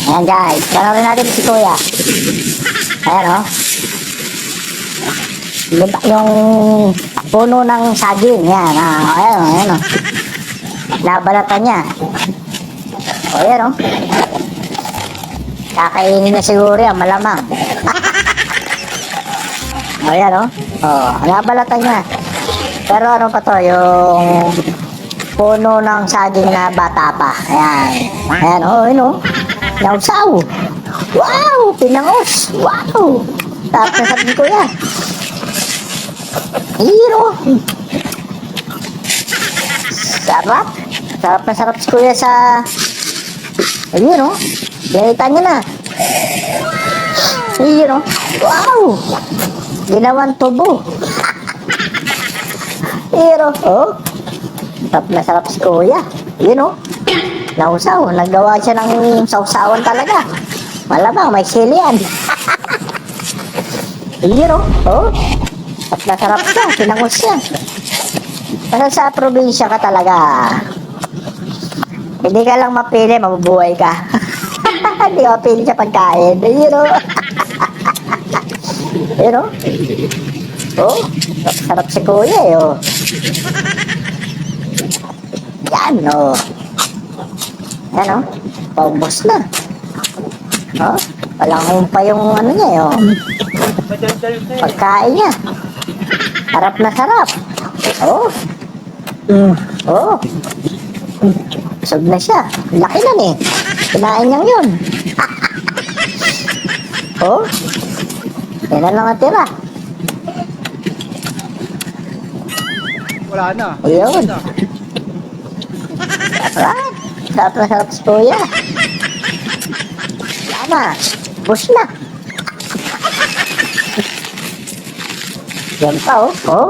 Ayan guys, panoorin natin si Kuya. Ayan o. Yung puno ng saging. Yan. Ayan o. Ayan o. Nabalatan niya. O ayan o. Kakainin na siguro yan, malamang. O ayan o. O, nabalatan niya. Pero ano pa to, yung puno ng saging na bata pa. Ayan. Ayan o. Ayan o. Nausaw. Wow! Pinangos. Wow! Tapos na sabi ko yan. Hero. Sarap. Sarap na sarap si Kuya sa... Ayun o. Ganita niya na. Ayun o. Wow! Ginawan tubo. Hero. Oh. Sarap na sarap si Kuya. Ayun o. Nausaw. Nagawa siya ng sausawan talaga. Malamang may silian. Hero. Oh. At nasarap siya. Pinangos siya. Kasi sa probinsya ka talaga. Hindi ka lang mapili, mabubuhay ka. Hindi ka mapili sa pagkain. Hero. Hero. Oh. Sarap si Kuya eh. Oh. Yan oh. Yan o, paubos na. O, walang pa yung ano niya, o. Pagkain niya. Harap na sarap. O. O. Busog na siya. Laki na eh. Kinain niyang yun. O. Yan na lang natira. Wala na. Ayun. Sarap. Sarap na sarap si Kuya. Wala na. Bus na. Yan pa oh. Oh.